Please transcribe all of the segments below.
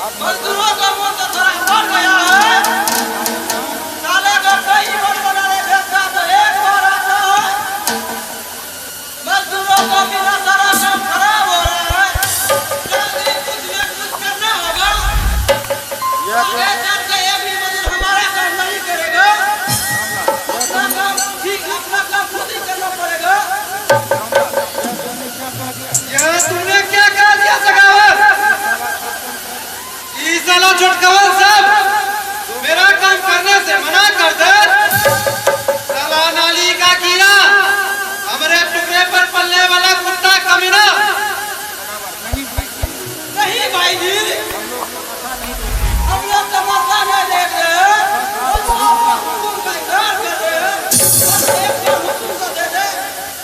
मजदूरों का मुंह तो थोड़ा बढ़ गया है। साले का कई बार बनाने भेजता तो एक बार आता है। मजदूरों का बिना सारा काम खराब हो रहा है। जल्दी कुछ न कुछ करना होगा। आगे चल के एक भी मजदूर हमारा काम नहीं करेगा। अपना काम खुद ही करना पड़ेगा। यह तुमने क्या कह दिया सखावत? साला झुटकवन सब मेरा काम करने से मना कर दे। साला नाली का कीड़ा, हमारे टुकड़े पर पलने वाला कुत्ता कमीना। नहीं भाई जी, हम लोग तमाशा नहीं देख रहे हैं। हम लोग हुकुम का इंतजार कर रहे हैं। बस एक बार हुकुम तो दे दे,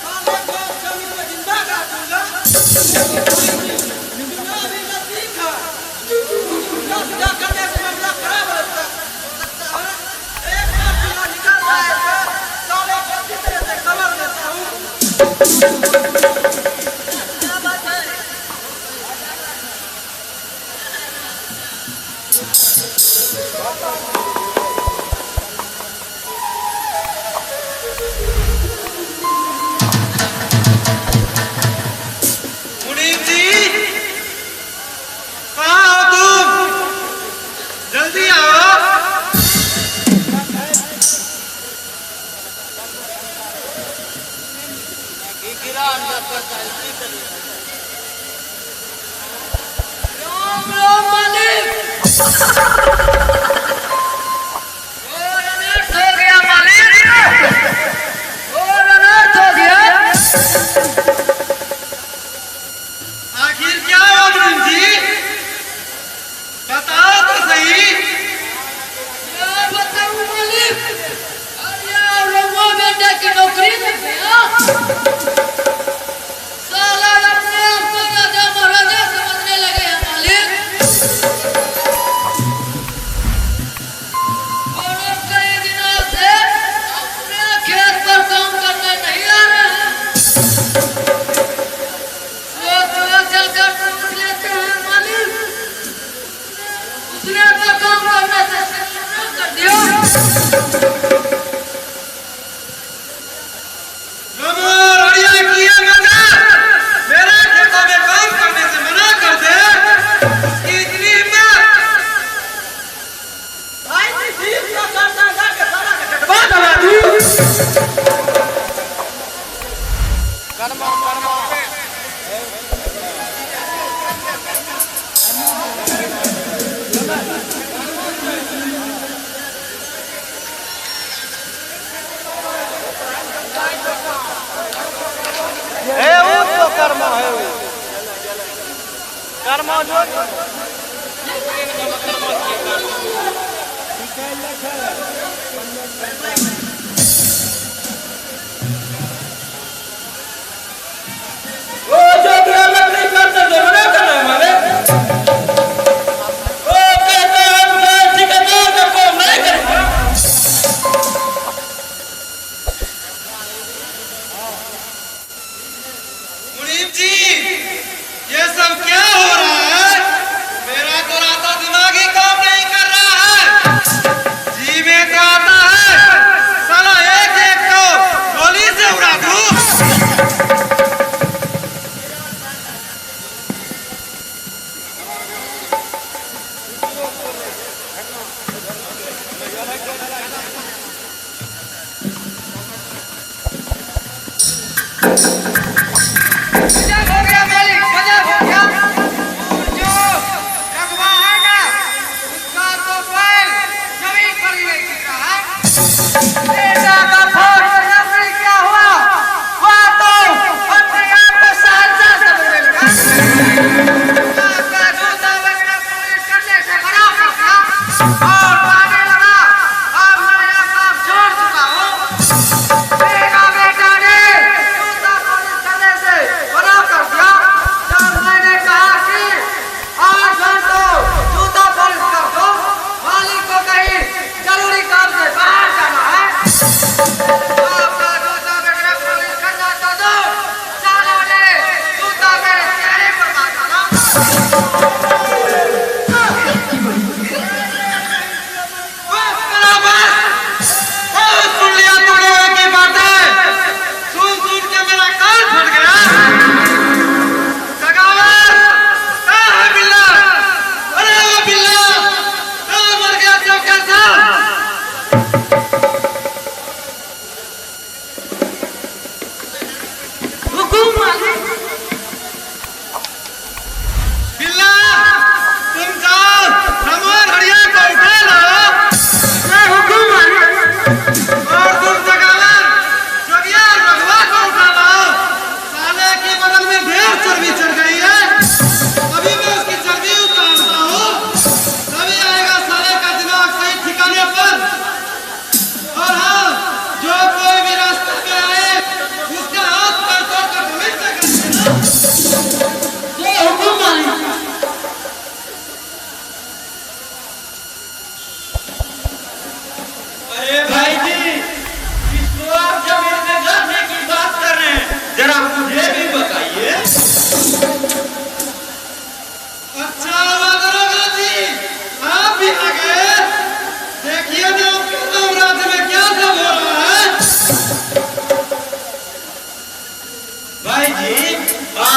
साले को जमीन में जिंदा कर दूंगा। चुनाव भी नजदीक है। सीधा करने से मामला खराब हो सकता है। एक बार चुनाव निकल जाए तो साले को अच्छी तरह से खबर देता हूँ। क्या बात है? मुनीम जी, कहाँ हो तुम? जल्दी आओ। राम राम मालिक। और अनर्थ हो गया मालिक। और अनर्थ हो गया। आखिर क्या हुआ मुनीम जी? बताओ तो सही। क्या बताऊं मालिक? अरे आप लोगों बेटे की नौकरी में गया। साला अपने आप को राजा महाराजा समझने लगे हैं मालिक। और अब कई दिनों से अपने खेत पर काम करने नहीं आ रहे हैं। वो तो चलकर पूछ लेते हैं मालिक। उसने तो काम करने से मना कर दिया। मेरा खेतों में काम करने से मना कर दे। उसकी इतनी हिम्मत। भाई जी ठीक ना करता जाके सारा के कटवा दवा दी। कर्मा है वो कर्मा जो वो जो अलग नहीं करते जो मना कर रहे हैं हमारे। वो कहते हैं हम ठेकेदार का काम नहीं करेंगे। मुनीम जी, ये सब क्या हो रहा है? मेरा तो रातों दिमाग ही काम नहीं कर रहा है। जी में तो आता है, साला एक एक को गोली से उड़ा दूं। मजाक हो गया मालिक, मजाक हो गया। और जो रकबा है ना, उसका तो बैल जमीन पर ही नहीं टिक रहा है। बेटा का फौज में नौकरी क्या हुआ? वह तो अपने आप को शहंशाह समझने लगा। आपका जूता वगैरह पुलिस करने से मना कर दिया और कहने लगा अब मैं यह काम छोड़ चुका हूँ। मेरा बेटा ने जूता पुलिस करने से मना कर दिया। जब मैंने कहा कि आज मैं तो जूता पुलिस कर दो, मालिक को कहीं जरूरी काम से बाहर जाना है। आपका जूता वगैरह पुलिस करना तो दो, सालों ने जूता मेरे चेहरे पर मार डाला।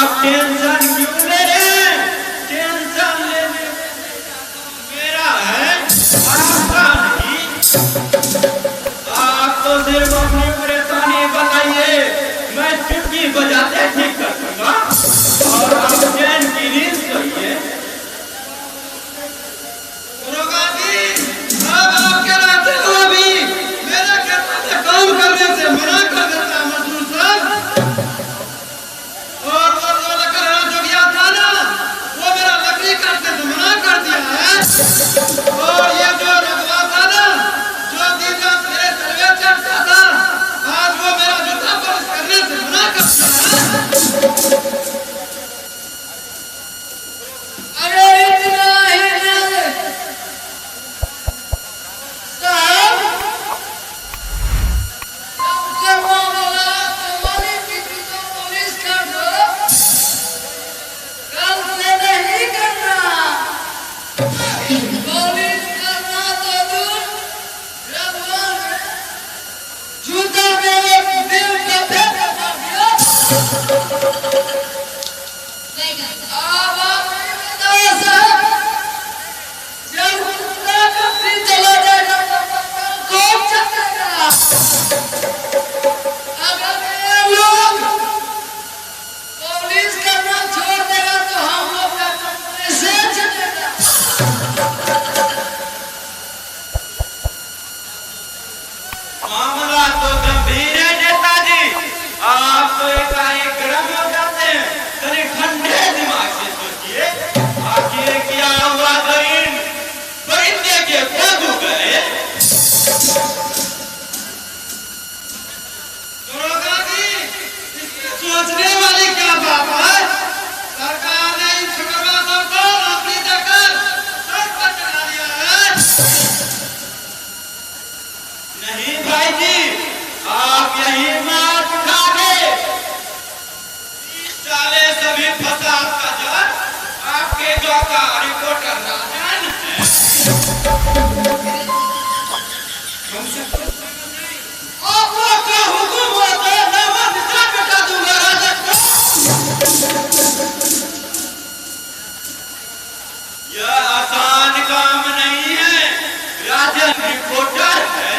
आप टेंशन क्यों ले रहे हैं? टेंशन लेने मेरा है, आपका नहीं। आप तो सिर्फ अपनी परेशानी बताइए, मैं चुटकी बजाते ठीक कर दूंगा और आप चैन की नींद सोइए। दरोगा जी, अब आप क्या रहते हो? अभी मेरे कहने से काम करने से मना कर देता है मजदूर साहब। और वो जो लकड़ जो गया था ना, वो मेरा लकड़ी काटने से मना कर दिया है। और ये जो रगवा था ना, जो दिन रात मेरे तलवे चढ़ता था, आज वो मेरा जूता पॉलिश करने से मना कर दिया है। अरे इतना ही नहीं साहब, करने वाला तुम्हारी किसी को पुलिस कर दो, कल से नहीं करना। पुलिस करना तो दूर, रघुवन जूता मेरे दिल पे फेंक मार दिया। अब आप नहीं बताइए साहब, जब कुत्ता कभी चला जाएगा तो कौन चलेगा? अगर ये लोग पुलिस करना छोड़ देगा तो हम लोग का कंपनी से चलेगा। मामला तो गंभीर है नेताजी, आप तो एकाएक गर्म हो जाते हैं। तनिक ठंडे दिमाग से सोचिए, आखिर क्या हुआ? बरिंदे के काबू गए। दरोगा जी, इसमें सोचने वाली क्या बात है? सरकार ने इन शुक्रवारों को नौकरी देकर सड़क पर चढ़ा दिया है। नहीं भाई जी, आप यही मार खा गए। 30 साले सभी फसाद का जड़ आपके जो का रिपोर्टर राजन है। आपको क्या हुक्म होता है? मैं विचार बता दूंगा राजन को। यह आसान काम नहीं है। राजन रिपोर्टर है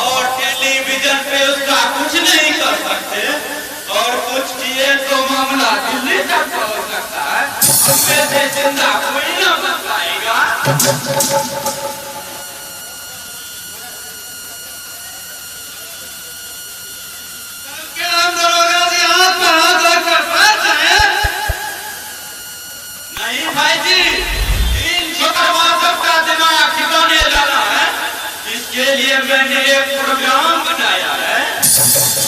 और टेलीविजन पे उसका कुछ नहीं कर सकते, और कुछ किए तो मामला दिल्ली तक पहुंच सकता है। उसमें से जिंदा कोई ना बच पाएगा। क्या हम दरोगा जी हाथ पर हाथ रखकर बैठ जाए? नहीं भाई जी, इन शुक्रवारों का दिमाग ठिकाने लाना है। इसके लिए मैंने एक प्रोग्राम बनाया है।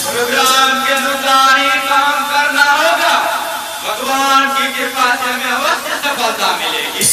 प्रोग्राम के अनुसार ही काम करना होगा। भगवान की कृपा से हमें अवश्य सफलता मिलेगी।